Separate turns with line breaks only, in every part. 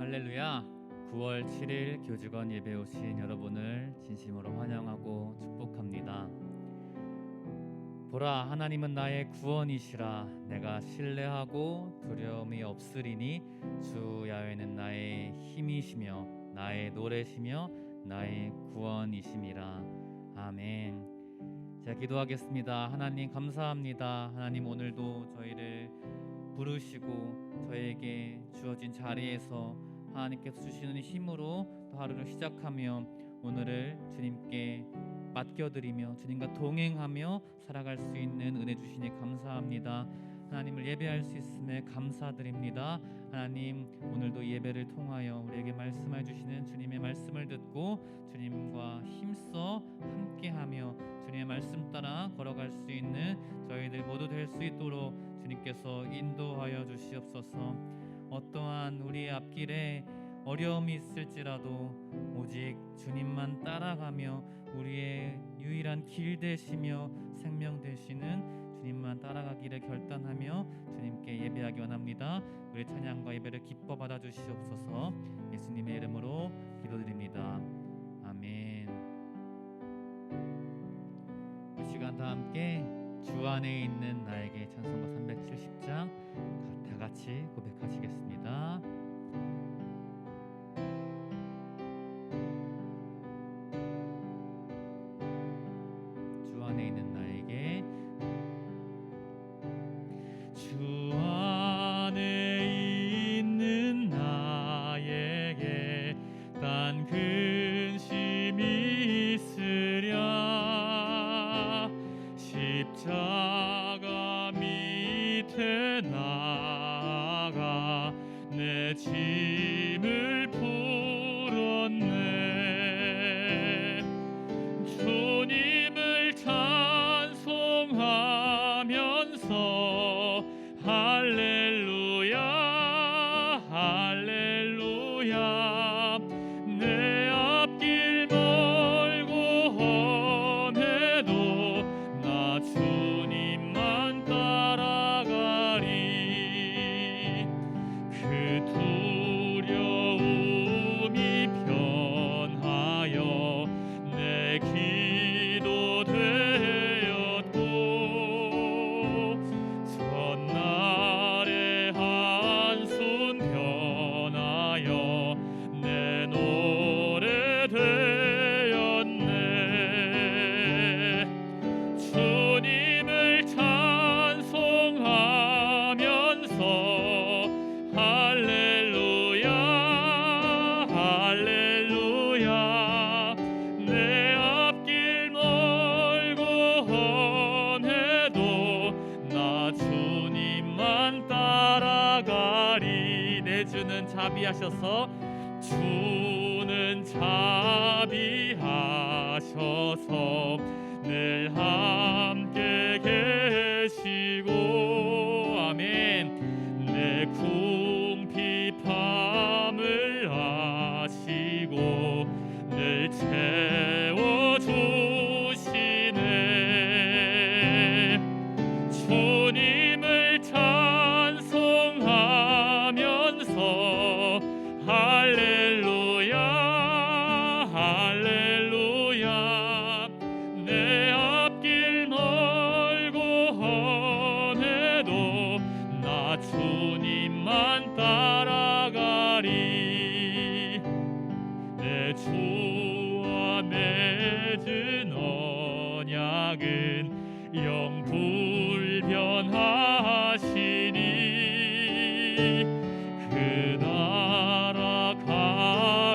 할렐루야. 9월 7일 교주건 예배 오신 여러분을 진심으로 환영하고 축복합니다. 보라, 하나님은 나의 구원이시라. 내가 신뢰하고 두려움이 없으리니 주 야훼는 나의 힘이시며 나의 노래시며 나의 구원이심이라. 아멘. 제가 기도하겠습니다. 하나님 감사합니다. 하나님 오늘도 저희를 부르시고 저에게 주어진 자리에서 하나님께서 주시는 힘으로 또 하루를 시작하며 오늘을 주님께 맡겨드리며 주님과 동행하며 살아갈 수 있는 은혜 주시니 감사합니다. 하나님을 예배할 수 있음에 감사드립니다. 하나님 오늘도 예배를 통하여 우리에게 말씀해 주시는 주님의 말씀을 듣고 주님과 힘써 함께하며 주님의 말씀 따라 걸어갈 수 있는 저희들 모두 될 수 있도록 주님께서 인도하여 주시옵소서. 어떠한 우리의 앞길에 어려움이 있을지라도 오직 주님만 따라가며 우리의 유일한 길 되시며 생명 되시는 주님만 따라가기를 결단하며 주님께 예배하기 원합니다. 우리 찬양과 예배를 기뻐 받아 주시옵소서. 예수님의 이름으로 기도드립니다. 아멘. 이 시간 다 함께 주 안에 있는 나에게 찬송가 370장 다 같이 고백하시겠습니다. 주 안에 있는 나에게 주 안에 있는 나에게 딴 근심이 있으랴 십자가 밑에 나가 내 짐을 풀었네. 주님을 찬송하면서 할렐루야 할렐루야. 내 앞길 멀고 험해도 나 주님만 따라가리. 그 두려움이 변하여 내 기도 되었고 전날의 한숨 변하여 내 노래 되었네. 주님을 찬송하면서 할렐루야 할렐루야. 내 앞길 멀고 험해도 나 주님만 따라가리. 내 주는 자비하셔서 주는 자비하셔서 늘 함께 계시고 아멘. 내 궁핍함을 아시고 늘 채워주시네. 주님을 찬송하면서 할렐루야 할렐루야. 내 앞길 멀고 험해도 나 주님만 따라가리. 내 주와 맺은 언약은 영 불변하시니 그 나라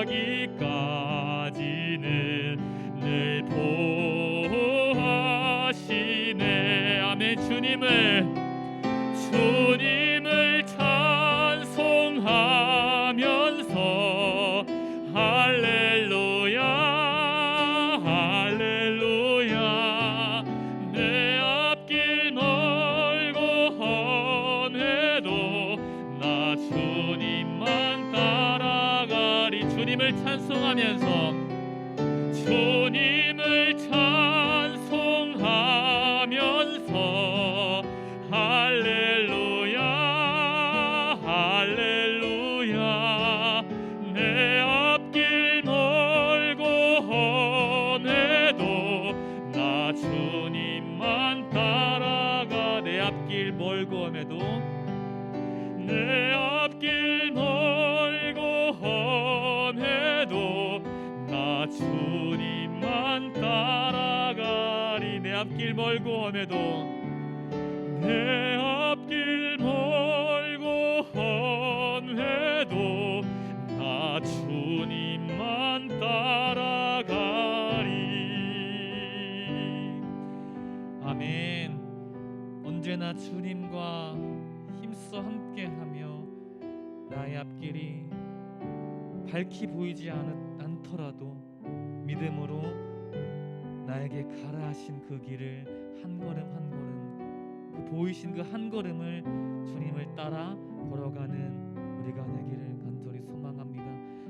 가기까지는 늘 보호하시네. 아멘. 주님을 찬송하면서 할렐루야 할렐루야. 내 앞길 멀고 험해도 나 주님만 따라가리. 주님을 찬송하면서 주님을 찬송하면서 할렐루야 할렐루야. 앞길 멀고 함에도 내 앞길 멀고 험해도 나 주님만 따라가리. 내 앞길 멀고 험해도 내 앞길 멀고 험해도 나 주님만 따라가리. 아멘. 언제나 주님과 힘써 함께하며 나의 앞길이 밝히 보이지 않더라도 믿음으로 나에게 가라 하신 그 길을 한 걸음 한 걸음, 그 보이신 그 한 걸음을 주님을 따라 걸어가는 우리가 되기를 간절히 소망합니다.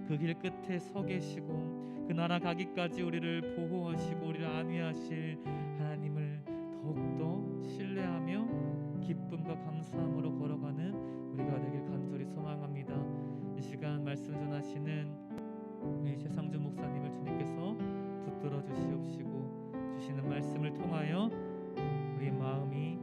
그 길 끝에 서 계시고 그 나라 가기까지 우리를 보호하시고 우리를 안위하실 하나님을 더욱더 신뢰하며 기쁨과 감사함으로 걸어가는 우리가 되길 간절히 소망합니다. 이 시간 말씀 전하시는 우리 최상준 목사님을 주님께서 붙들어 주시옵시고 주시는 말씀을 통하여 우리 마음이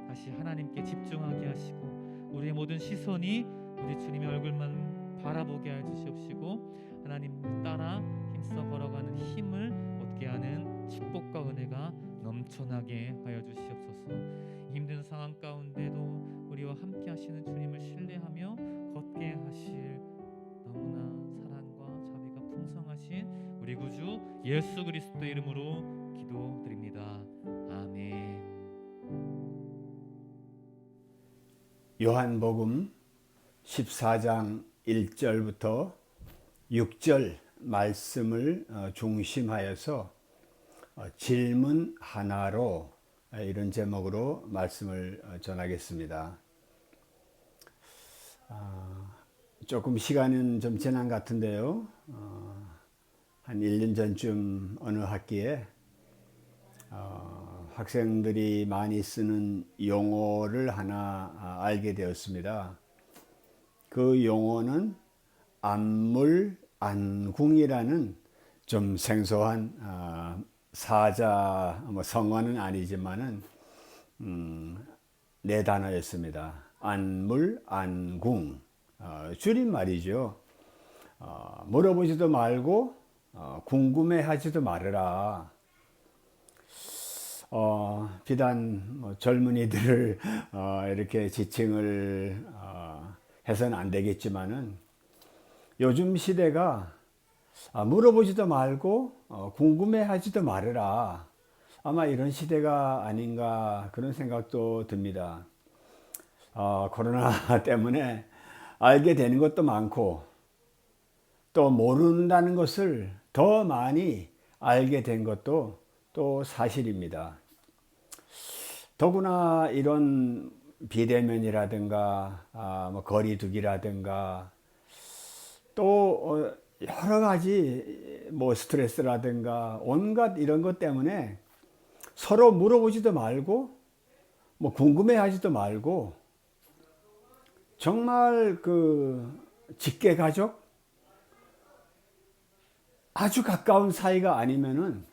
다시 하나님께 집중하게 하시고 우리의 모든 시선이 우리 주님의 얼굴만 바라보게 해 주시옵시고 하나님을 따라 힘써 걸어가는 힘을 얻게 하는 축복과 은혜가 넘쳐나게 하여 주시옵소서. 힘든 상황 가운데도 우리와 함께 하시는 주님을 신뢰하며 걷게 하실 너무나 사랑과 자비가 풍성하신 우리 구주 예수 그리스도의 이름으로 기도드립니다. 아멘.
요한복음 14장 1절부터 6절 말씀을 중심하여서 질문 하나로 이런 제목으로 말씀을 전하겠습니다. 조금 시간은 좀 지난 것 같은데요. 한 1년 전쯤 어느 학기에 학생들이 많이 쓰는 용어를 하나 알게 되었습니다. 그 용어는 안물안궁이라는 좀 생소한 사자 성어는 아니지만은 네 단어였습니다. 안물안궁, 줄임말이죠. 물어보지도 말고 궁금해하지도 말아라. 비단 젊은이들을 이렇게 지칭을 해서는 안 되겠지만은 요즘 시대가 물어보지도 말고 궁금해하지도 말아라. 아마 이런 시대가 아닌가 그런 생각도 듭니다. 코로나 때문에 알게 되는 것도 많고 또 모른다는 것을 더 많이 알게 된 것도 또 사실입니다. 더구나 이런 비대면이라든가 거리두기라든가 또 여러 가지 스트레스라든가 온갖 이런 것 때문에 서로 물어보지도 말고 궁금해하지도 말고 정말 그 직계 가족 아주 가까운 사이가 아니면은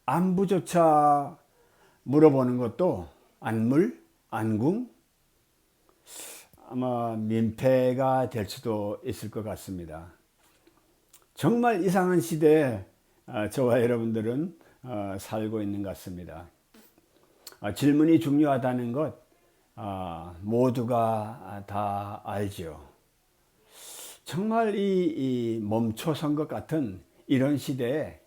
안부조차 물어보는 것도 안궁 아마 민폐가 될 수도 있을 것 같습니다. 정말 이상한 시대에 저와 여러분들은 살고 있는 것 같습니다. 질문이 중요하다는 것 모두가 다 알죠. 정말 이 멈춰선 것 같은 이런 시대에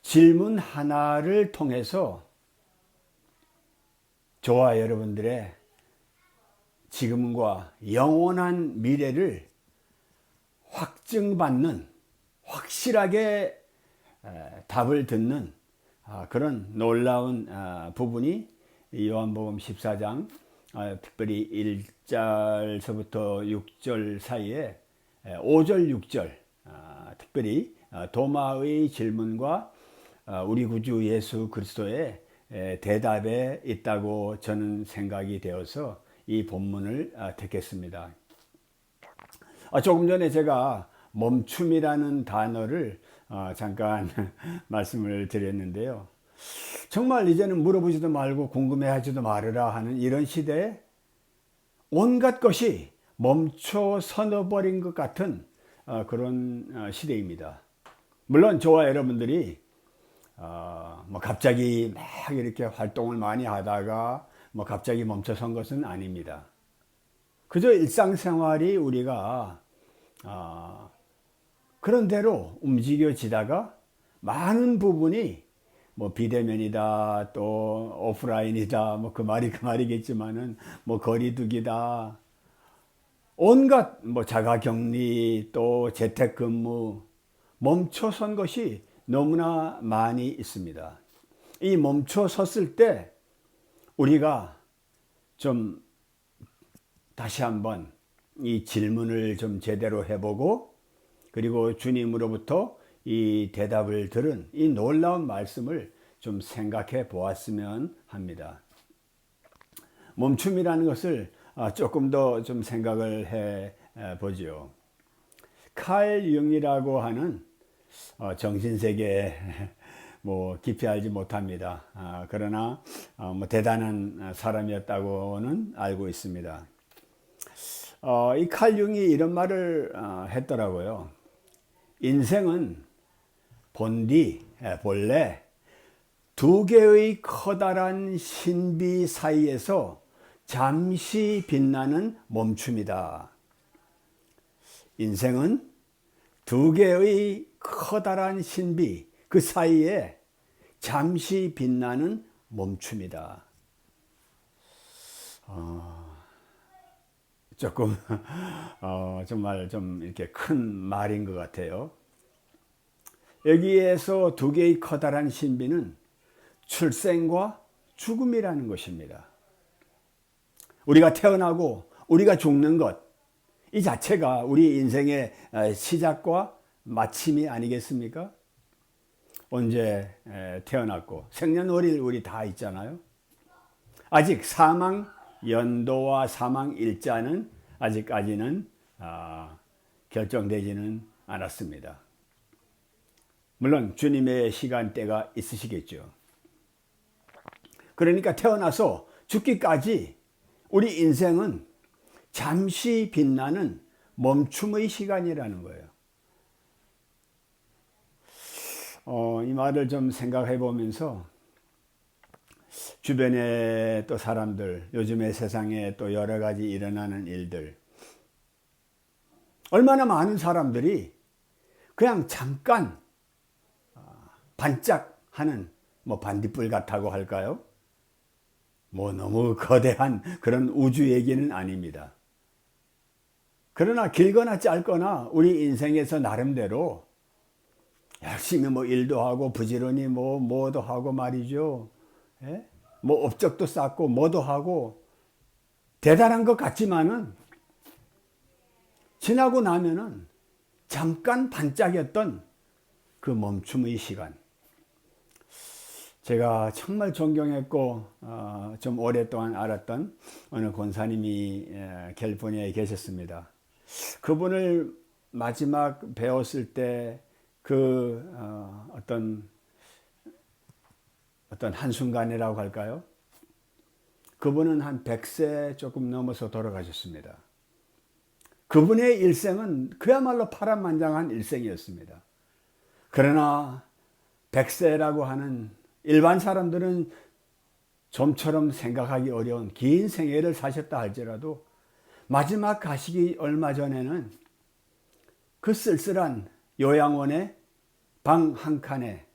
질문 하나를 통해서 저와 여러분들의 지금과 영원한 미래를 확증받는 확실하게 답을 듣는 그런 놀라운 부분이 요한복음 14장 특별히 1절서부터 6절 사이에 5절 6절 특별히 도마의 질문과 우리 구주 예수 그리스도의 대답에 있다고 저는 생각이 되어서 이 본문을 택했습니다. 조금 전에 제가 멈춤이라는 단어를 잠깐 말씀을 드렸는데요. 정말 이제는 물어보지도 말고 궁금해하지도 말으라 하는 이런 시대에 온갖 것이 멈춰 서버린 것 같은 그런 시대입니다. 물론 저와 여러분들이 뭐 갑자기 막 이렇게 활동을 많이 하다가 뭐 갑자기 멈춰선 것은 아닙니다. 그저 일상생활이 우리가 그런 대로 움직여지다가 많은 부분이 뭐 비대면이다, 또 오프라인이다, 뭐 그 말이겠지만은 뭐 거리두기다, 온갖 뭐 자가격리, 또 재택근무, 멈춰선 것이 너무나 많이 있습니다. 이 멈춰섰을 때 우리가 좀 다시 한번 이 질문을 좀 제대로 해보고, 그리고 주님으로부터 이 대답을 들은 이 놀라운 말씀을 좀 생각해 보았으면 합니다. 멈춤이라는 것을 조금 더 좀 생각을 해 보지요. 칼 융이라고 하는 정신세계 뭐 깊이 알지 못합니다. 그러나 뭐 대단한 사람이었다고는 알고 있습니다. 이 칼 융이 이런 말을 했더라고요. 인생은 본래 두 개의 커다란 신비 사이에서 잠시 빛나는 멈춤이다. 인생은 두 개의 커다란 신비 그 사이에 잠시 빛나는 멈춤이다. 조금 정말 좀 이렇게 큰 말인 것 같아요. 여기에서 두 개의 커다란 신비는 출생과 죽음이라는 것입니다. 우리가 태어나고 우리가 죽는 것, 이 자체가 우리 인생의 시작과 마침이 아니겠습니까? 언제 태어났고 생년월일 우리 다 있잖아요. 아직 사망 연도와 사망 일자는 아직까지는 결정되지는 않았습니다. 물론 주님의 시간대가 있으시겠죠. 그러니까 태어나서 죽기까지 우리 인생은 잠시 빛나는 멈춤의 시간이라는 거예요. 이 말을 좀 생각해 보면서 주변에 또 사람들, 요즘의 세상에 또 여러 가지 일어나는 일들, 얼마나 많은 사람들이 그냥 잠깐 반짝하는 뭐 반딧불 같다고 할까요? 뭐 너무 거대한 그런 우주 얘기는 아닙니다. 그러나 길거나 짧거나 우리 인생에서 나름대로 열심히 뭐 일도 하고 부지런히 뭐도 하고 말이죠. 예? 뭐 업적도 쌓고 뭐도 하고 대단한 것 같지만은 지나고 나면은 잠깐 반짝였던 그 멈춤의 시간. 제가 정말 존경했고 좀 오랫동안 알았던 어느 권사님이 캘리포니아에 계셨습니다. 그분을 마지막 배웠을 때 그 어떤 한순간이라고 할까요? 그분은 한 100세 조금 넘어서 돌아가셨습니다. 그분의 일생은 그야말로 파란만장한 일생이었습니다. 그러나 100세라고 하는 일반 사람들은 좀처럼 생각하기 어려운 긴 생애를 사셨다 할지라도 마지막 가시기 얼마 전에는 그 쓸쓸한 요양원의 방 한 칸에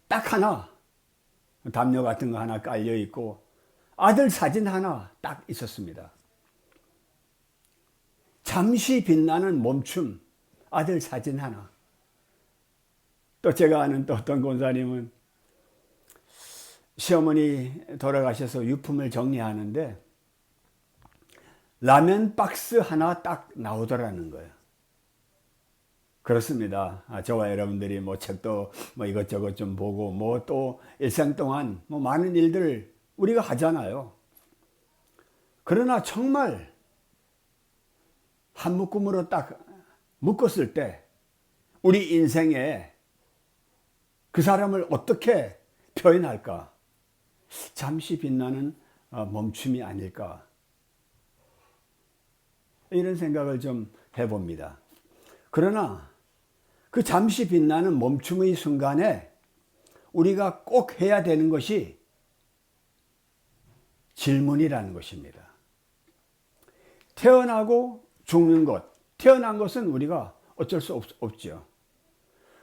딱 하나 담요 같은 거 하나 깔려 있고 아들 사진 하나 딱 있었습니다. 잠시 빛나는 멈춤, 아들 사진 하나. 또 제가 아는 또 어떤 권사님은 시어머니 돌아가셔서 유품을 정리하는데 라면 박스 하나 딱 나오더라는 거예요. 그렇습니다. 저와 여러분들이 뭐 책도 뭐 이것저것 좀 보고 뭐 또 일생 동안 뭐 많은 일들을 우리가 하잖아요. 그러나 정말 한 묶음으로 딱 묶었을 때 우리 인생에 그 사람을 어떻게 표현할까? 잠시 빛나는 멈춤이 아닐까? 이런 생각을 좀 해봅니다. 그러나 그 잠시 빛나는 멈춤의 순간에 우리가 꼭 해야 되는 것이 질문이라는 것입니다. 태어나고 죽는 것, 태어난 것은 우리가 어쩔 수 없죠.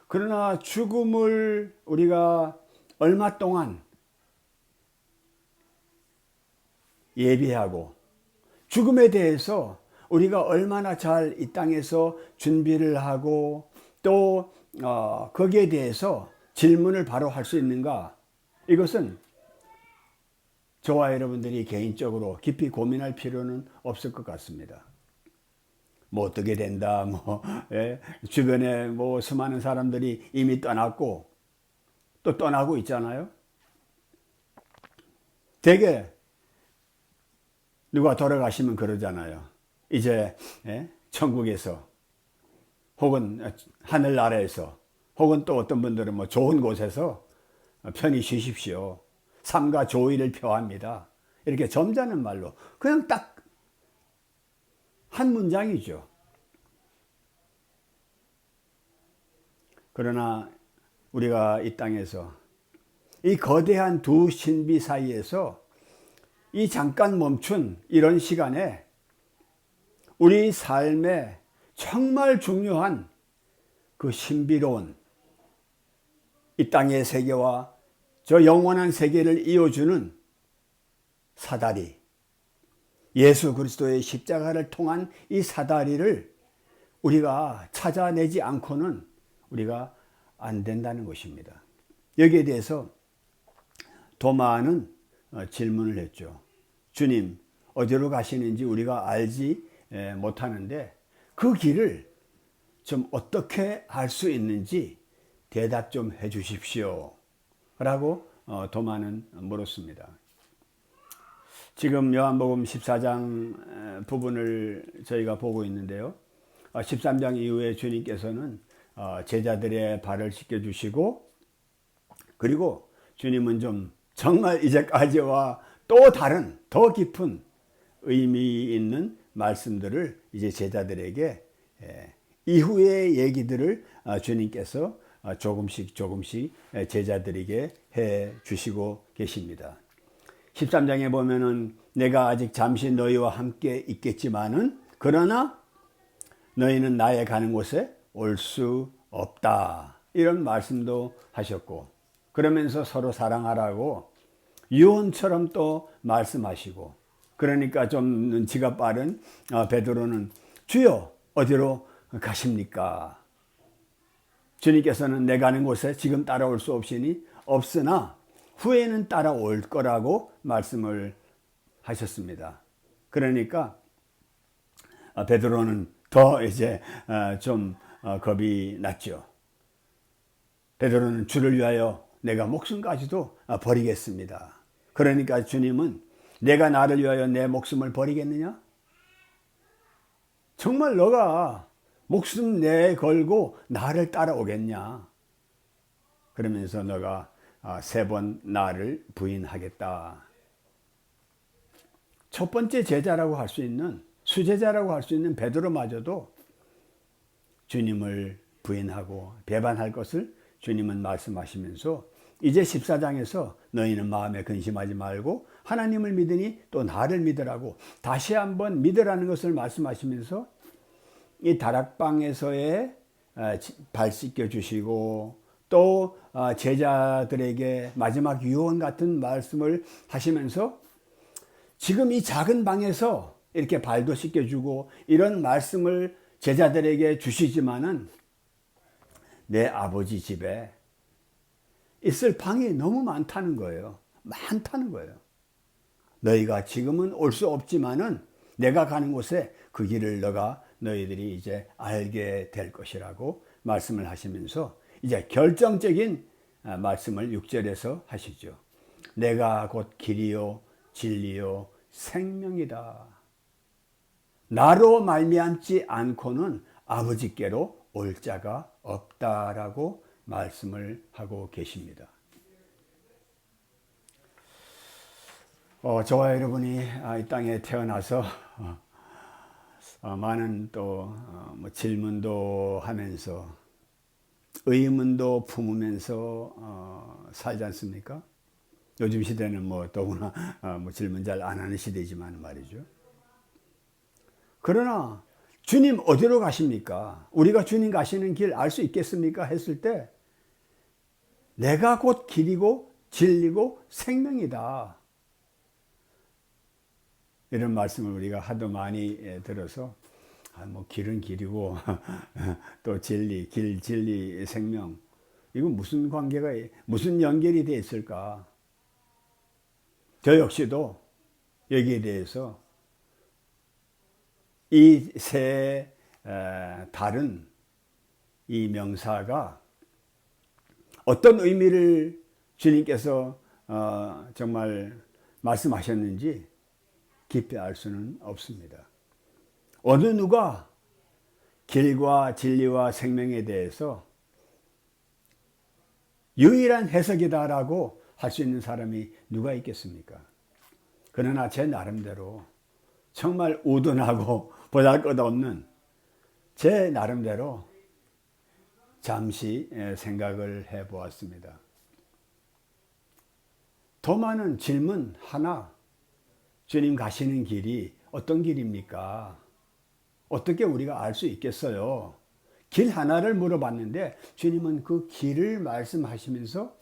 그러나 죽음을 우리가 얼마 동안 예비하고 죽음에 대해서 우리가 얼마나 잘 이 땅에서 준비를 하고 또 거기에 대해서 질문을 바로 할 수 있는가? 이것은 저와 여러분들이 개인적으로 깊이 고민할 필요는 없을 것 같습니다. 뭐 어떻게 된다, 주변에 수많은 사람들이 이미 떠났고 또 떠나고 있잖아요. 되게 누가 돌아가시면 그러잖아요. 이제 천국에서 혹은 하늘나라에서 혹은 또 어떤 분들은 좋은 곳에서 편히 쉬십시오. 삶과 조의를 표합니다. 이렇게 점잖은 말로 그냥 딱 한 문장이죠. 그러나 우리가 이 땅에서 이 거대한 두 신비 사이에서 이 잠깐 멈춘 이런 시간에 우리 삶에 정말 중요한 그 신비로운 이 땅의 세계와 저 영원한 세계를 이어주는 사다리, 예수 그리스도의 십자가를 통한 이 사다리를 우리가 찾아내지 않고는 우리가 안 된다는 것입니다. 여기에 대해서 도마는 질문을 했죠. 주님, 어디로 가시는지 우리가 알지 못하는데 그 길을 좀 어떻게 알 수 있는지 대답 좀 해 주십시오. 라고 도마는 물었습니다. 지금 요한복음 14장 부분을 저희가 보고 있는데요. 13장 이후에 주님께서는 제자들의 발을 씻겨주시고 그리고 주님은 좀 정말 이제까지와 또 다른 더 깊은 의미 있는 말씀들을 이제 제자들에게 이후의 얘기들을 주님께서 조금씩 제자들에게 해 주시고 계십니다. 13장에 보면은 내가 아직 잠시 너희와 함께 있겠지만은 그러나 너희는 나의 가는 곳에 올 수 없다. 이런 말씀도 하셨고 그러면서 서로 사랑하라고 유언처럼 또 말씀하시고 그러니까 좀 눈치가 빠른 베드로는 주여 어디로 가십니까? 주님께서는 내 가는 곳에 지금 따라올 수 없으나 후에는 따라올 거라고 말씀을 하셨습니다. 그러니까 베드로는 더 이제 좀 겁이 났죠. 베드로는 주를 위하여 내가 목숨까지도 버리겠습니다. 그러니까 주님은 내가 나를 위하여 내 목숨을 버리겠느냐? 정말 너가 목숨 내걸고 나를 따라오겠냐? 그러면서 너가 3번 나를 부인하겠다. 첫 번째 제자라고 할 수 있는 수제자라고 할 수 있는 베드로마저도 주님을 부인하고 배반할 것을 주님은 말씀하시면서 이제 14장에서 너희는 마음에 근심하지 말고 하나님을 믿으니 또 나를 믿으라고 다시 한번 믿으라는 것을 말씀하시면서 이 다락방에서의 발 씻겨 주시고 또 제자들에게 마지막 유언 같은 말씀을 하시면서 지금 이 작은 방에서 이렇게 발도 씻겨주고 이런 말씀을 제자들에게 주시지만은 내 아버지 집에 있을 방이 너무 많다는 거예요. 많다는 거예요. 너희가 지금은 올 수 없지만은 내가 가는 곳에 그 길을 너희들이 이제 알게 될 것이라고 말씀을 하시면서 이제 결정적인 말씀을 6절에서 하시죠. 내가 곧 길이요 진리요 생명이다. 나로 말미암지 않고는 아버지께로 올 자가 없다라고 말씀을 하고 계십니다. 저와 여러분이 이 땅에 태어나서 많은 또 뭐 질문도 하면서 의문도 품으면서 살지 않습니까? 요즘 시대는 뭐 더구나 뭐 질문 잘 안 하는 시대지만 말이죠. 그러나 주님 어디로 가십니까? 우리가 주님 가시는 길 알 수 있겠습니까? 했을 때 내가 곧 길이고 진리고 생명이다. 이런 말씀을 우리가 하도 많이 들어서 뭐 길은 길이고 또 진리, 길, 진리, 생명 이건 무슨 관계가 무슨 연결이 돼 있을까? 저 역시도 여기에 대해서 이 세 다른 이 명사가 어떤 의미를 주님께서 정말 말씀하셨는지 깊이 알 수는 없습니다. 어느 누가 길과 진리와 생명에 대해서 유일한 해석이다라고 할 수 있는 사람이 누가 있겠습니까? 그러나 제 나름대로 정말 우둔하고 보잘것없는 제 나름대로 잠시 생각을 해보았습니다. 더 많은 질문 하나, 주님 가시는 길이 어떤 길입니까? 어떻게 우리가 알 수 있겠어요? 길 하나를 물어봤는데 주님은 그 길을 말씀하시면서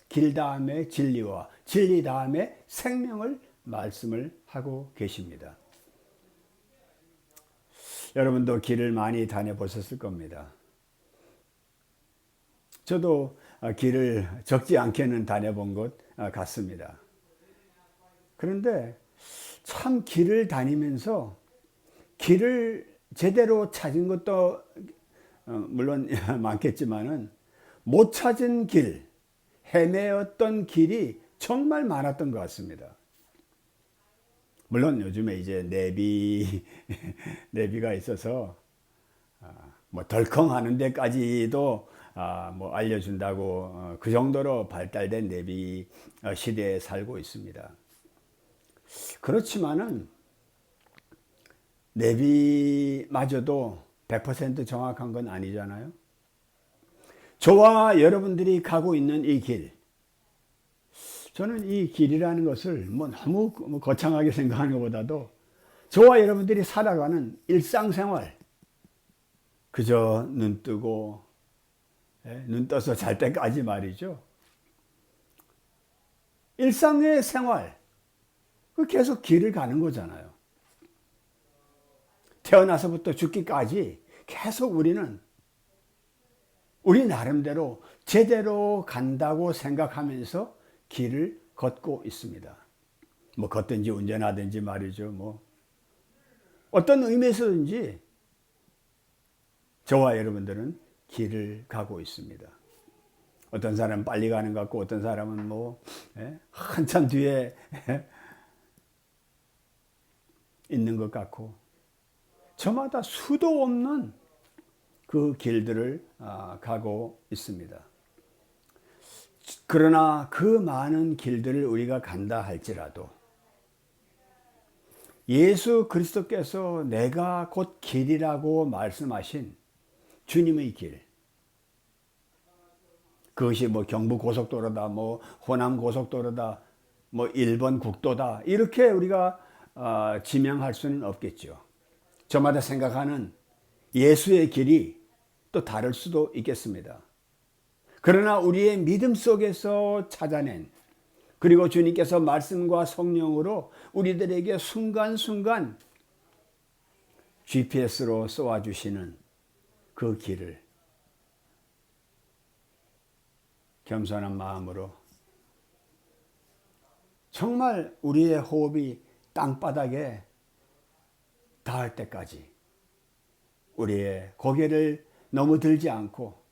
길 다음에 진리와 진리 다음에 생명을 말씀을 하고 계십니다. 여러분도 길을 많이 다녀보셨을 겁니다. 저도 길을 적지 않게는 다녀본 것 같습니다. 그런데 참 길을 다니면서 길을 제대로 찾은 것도 물론 많겠지만은 못 찾은 길, 헤매었던 길이 정말 많았던 것 같습니다. 물론 요즘에 이제 내비가 있어서 뭐 덜컹하는 데까지도 뭐 알려준다고 그 정도로 발달된 내비 시대에 살고 있습니다. 그렇지만은 내비마저도 100% 정확한 건 아니잖아요. 저와 여러분들이 가고 있는 이 길, 저는 이 길이라는 것을 뭐 너무 거창하게 생각하는 것보다도 저와 여러분들이 살아가는 일상생활, 그저 눈 뜨고 눈 떠서 잘 때까지 말이죠. 일상의 생활, 그 계속 길을 가는 거잖아요. 태어나서부터 죽기까지 계속 우리는 우리 나름대로 제대로 간다고 생각하면서 길을 걷고 있습니다. 뭐 걷든지 운전하든지 말이죠. 뭐 어떤 의미에서든지 저와 여러분들은 길을 가고 있습니다. 어떤 사람은 빨리 가는 것 같고 어떤 사람은 뭐 한참 뒤에 있는 것 같고 저마다 수도 없는 그 길들을 가고 있습니다. 그러나 그 많은 길들을 우리가 간다 할지라도 예수 그리스도께서 내가 곧 길이라고 말씀하신 주님의 길, 그것이 뭐 경부 고속도로다, 뭐 호남 고속도로다, 뭐 일본 국도다 이렇게 우리가 지명할 수는 없겠죠. 저마다 생각하는 예수의 길이 또 다를 수도 있겠습니다. 그러나 우리의 믿음 속에서 찾아낸 그리고 주님께서 말씀과 성령으로 우리들에게 순간순간 GPS로 쏘아주시는 그 길을 겸손한 마음으로 정말 우리의 호흡이 땅바닥에 닿을 때까지 우리의 고개를 너무 들지 않고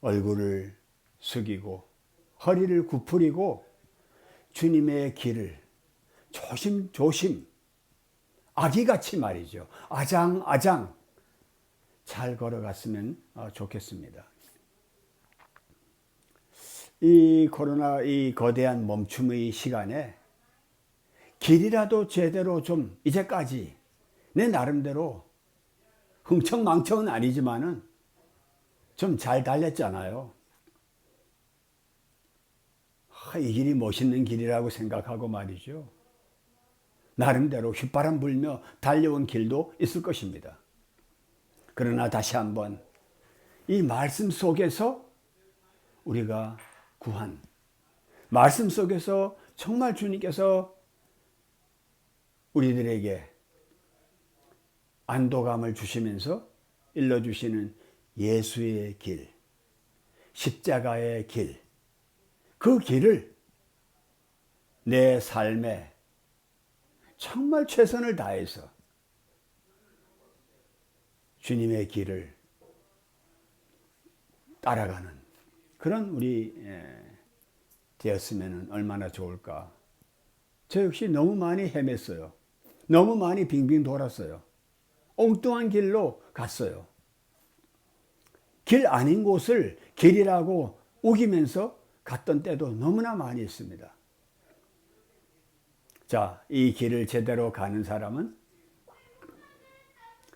얼굴을 숙이고 허리를 굽히고 주님의 길을 조심조심 아기같이 말이죠. 아장아장 잘 걸어갔으면 좋겠습니다. 이 코로나 이 거대한 멈춤의 시간에 길이라도 제대로 좀 이제까지 내 나름대로 흥청망청은 아니지만은 좀 잘 달렸잖아요. 이 길이 멋있는 길이라고 생각하고 말이죠. 나름대로 휘바람 불며 달려온 길도 있을 것입니다. 그러나 다시 한번 이 말씀 속에서 우리가 구한, 말씀 속에서 정말 주님께서 우리들에게 안도감을 주시면서 일러주시는 예수의 길, 십자가의 길, 그 길을 내 삶에 정말 최선을 다해서 주님의 길을 따라가는 그런 우리 되었으면 얼마나 좋을까. 저 역시 너무 많이 헤맸어요. 너무 많이 빙빙 돌았어요. 엉뚱한 길로 갔어요. 길 아닌 곳을 길이라고 우기면서 갔던 때도 너무나 많이 있습니다. 자, 이 길을 제대로 가는 사람은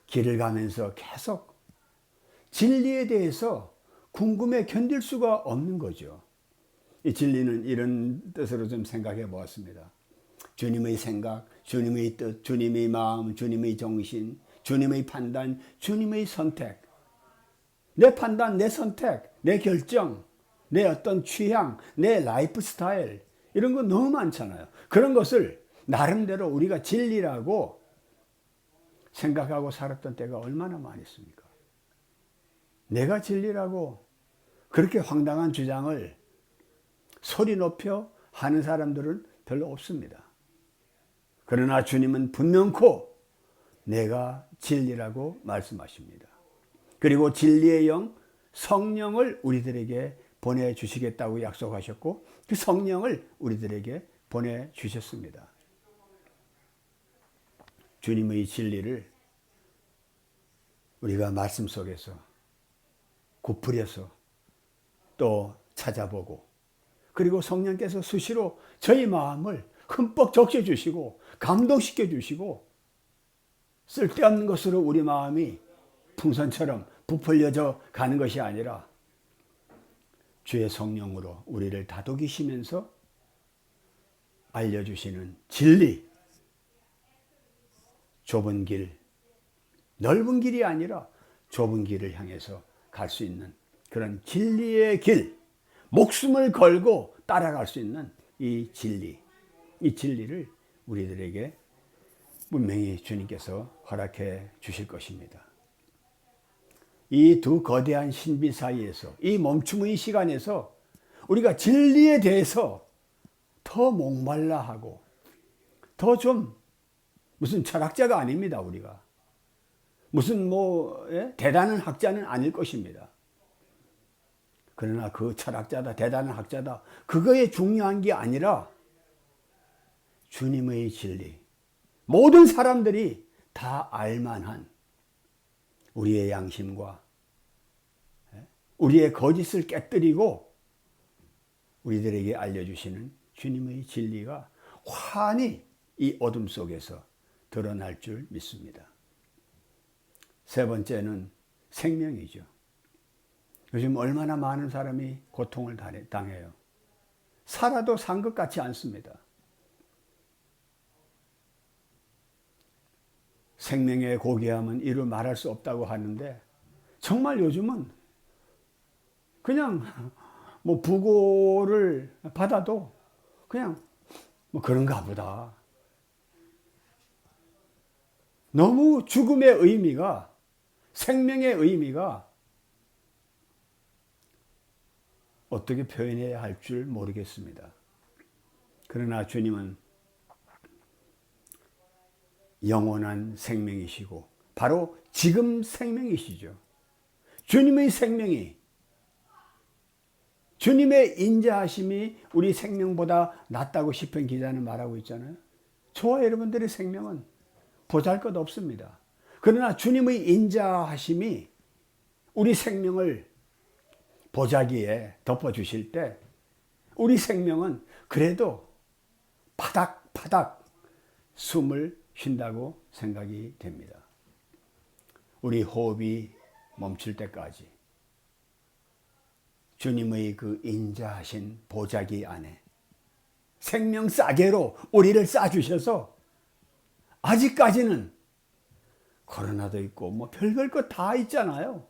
길을 가면서 계속 진리에 대해서 궁금해 견딜 수가 없는 거죠. 이 진리는 이런 뜻으로 좀 생각해 보았습니다. 주님의 생각, 주님의 뜻, 주님의 마음, 주님의 정신, 주님의 판단, 주님의 선택. 내 판단, 내 선택, 내 결정, 내 어떤 취향, 내 라이프 스타일 이런 거 너무 많잖아요. 그런 것을 나름대로 우리가 진리라고 생각하고 살았던 때가 얼마나 많이 있습니까? 내가 진리라고 그렇게 황당한 주장을 소리 높여 하는 사람들은 별로 없습니다. 그러나 주님은 분명코 내가 진리라고 말씀하십니다. 그리고 진리의 영, 성령을 우리들에게 보내주시겠다고 약속하셨고 그 성령을 우리들에게 보내주셨습니다. 주님의 진리를 우리가 말씀 속에서 굽으려서 또 찾아보고 그리고 성령께서 수시로 저희 마음을 흠뻑 적셔주시고 감동시켜 주시고 쓸데없는 것으로 우리 마음이 풍선처럼 부풀려져 가는 것이 아니라 주의 성령으로 우리를 다독이시면서 알려주시는 진리, 좁은 길, 넓은 길이 아니라 좁은 길을 향해서 갈 수 있는 그런 진리의 길, 목숨을 걸고 따라갈 수 있는 이 진리, 이 진리를 우리들에게 분명히 주님께서 허락해 주실 것입니다. 이 두 거대한 신비 사이에서 이 멈춤의 시간에서 우리가 진리에 대해서 더 목말라 하고 더 좀 무슨 철학자가 아닙니다. 우리가 무슨 대단한 학자는 아닐 것입니다. 그러나 그 철학자다 대단한 학자다 그거에 중요한 게 아니라 주님의 진리, 모든 사람들이 다 알만한 우리의 양심과 우리의 거짓을 깨뜨리고 우리들에게 알려주시는 주님의 진리가 환히 이 어둠 속에서 드러날 줄 믿습니다. 세 번째는 생명이죠. 요즘 얼마나 많은 사람이 고통을 당해요. 살아도 산 것 같지 않습니다. 생명의 고귀함은 이루 말할 수 없다고 하는데 정말 요즘은 그냥 부고를 받아도 그냥 그런가 보다. 너무 죽음의 의미가, 생명의 의미가 어떻게 표현해야 할 줄 모르겠습니다. 그러나 주님은 영원한 생명이시고 바로 지금 생명이시죠. 주님의 생명이, 주님의 인자하심이 우리 생명보다 낫다고 시편 기자는 말하고 있잖아요. 저와 여러분들의 생명은 보잘것 없습니다. 그러나 주님의 인자하심이 우리 생명을 보자기에 덮어주실 때 우리 생명은 그래도 파닥파닥 숨을 쉰다고 생각이 됩니다. 우리 호흡이 멈출 때까지 주님의 그 인자하신 보자기 안에 생명 싸개로 우리를 싸주셔서 아직까지는 코로나도 있고 뭐 별별 거 다 있잖아요.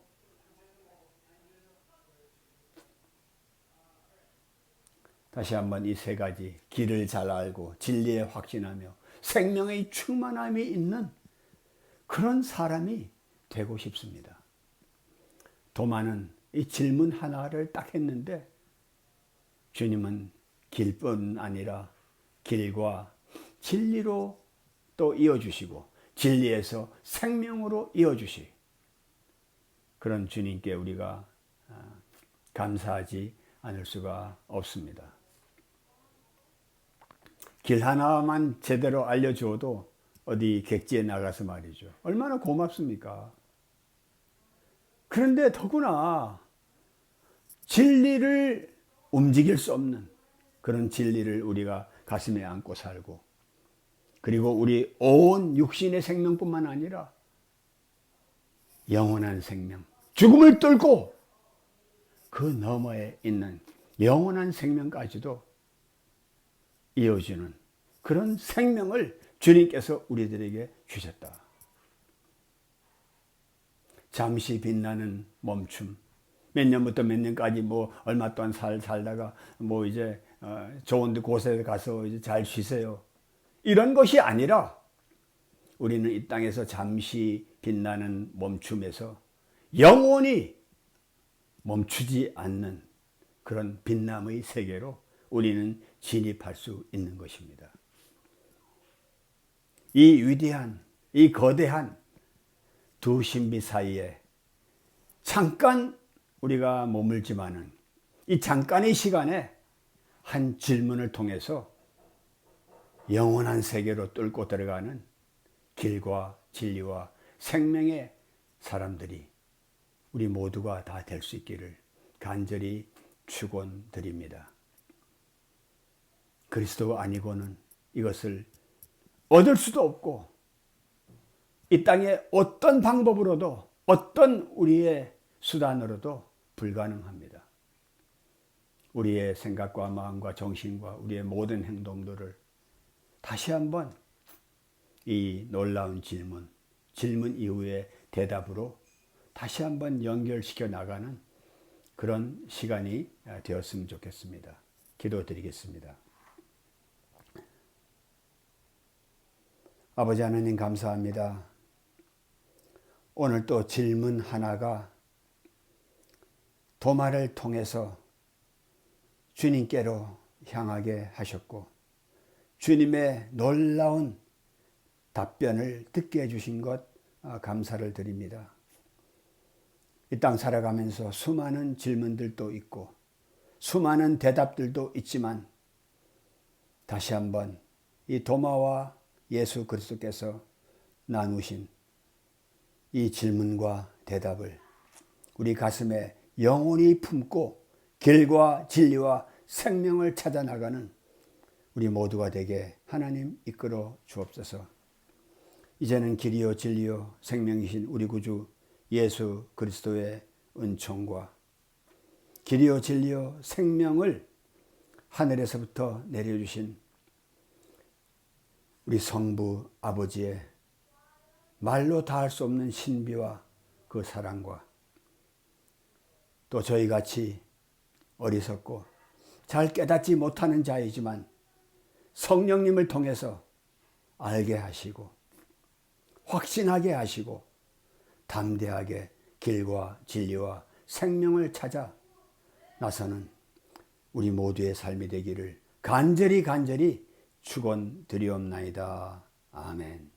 다시 한번 이 세 가지 길을 잘 알고 진리에 확신하며 생명의 충만함이 있는 그런 사람이 되고 싶습니다. 도마는 이 질문 하나를 딱 했는데 주님은 길뿐 아니라 길과 진리로 또 이어주시고 진리에서 생명으로 이어주시 그런 주님께 우리가 감사하지 않을 수가 없습니다. 길 하나만 제대로 알려주어도 어디 객지에 나가서 말이죠. 얼마나 고맙습니까? 그런데 더구나 진리를 움직일 수 없는 그런 진리를 우리가 가슴에 안고 살고 그리고 우리 온 육신의 생명뿐만 아니라 영원한 생명, 죽음을 뚫고 그 너머에 있는 영원한 생명까지도 이어주는 그런 생명을 주님께서 우리들에게 주셨다. 잠시 빛나는 멈춤. 몇 년부터 몇 년까지 뭐 얼마 동안 살다가 뭐 이제 좋은 곳에 가서 이제 잘 쉬세요. 이런 것이 아니라 우리는 이 땅에서 잠시 빛나는 멈춤에서 영원히 멈추지 않는 그런 빛남의 세계로 우리는 진입할 수 있는 것입니다. 이 위대한, 이 거대한 두 신비 사이에 잠깐 우리가 머물지만은 이 잠깐의 시간에 한 질문을 통해서 영원한 세계로 뚫고 들어가는 길과 진리와 생명의 사람들이 우리 모두가 다 될 수 있기를 간절히 축원드립니다. 그리스도가 아니고는 이것을 얻을 수도 없고 이 땅에 어떤 방법으로도 어떤 우리의 수단으로도 불가능합니다. 우리의 생각과 마음과 정신과 우리의 모든 행동들을 다시 한번 이 놀라운 질문 이후의 대답으로 다시 한번 연결시켜 나가는 그런 시간이 되었으면 좋겠습니다. 기도드리겠습니다. 아버지 하나님 감사합니다. 오늘 또 질문 하나가 도마를 통해서 주님께로 향하게 하셨고 주님의 놀라운 답변을 듣게 해주신 것 감사를 드립니다. 이 땅 살아가면서 수많은 질문들도 있고 수많은 대답들도 있지만 다시 한번 이 도마와 예수 그리스도께서 나누신 이 질문과 대답을 우리 가슴에 영원히 품고 길과 진리와 생명을 찾아 나가는 우리 모두가 되게 하나님 이끌어 주옵소서. 이제는 길이요 진리요 생명이신 우리 구주 예수 그리스도의 은총과 길이요 진리요 생명을 하늘에서부터 내려주신 우리 성부 아버지의 말로 다할 수 없는 신비와 그 사랑과 또 저희같이 어리석고 잘 깨닫지 못하는 자이지만 성령님을 통해서 알게 하시고 확신하게 하시고 담대하게 길과 진리와 생명을 찾아 나서는 우리 모두의 삶이 되기를 간절히 축원드리옵나이다. 아멘.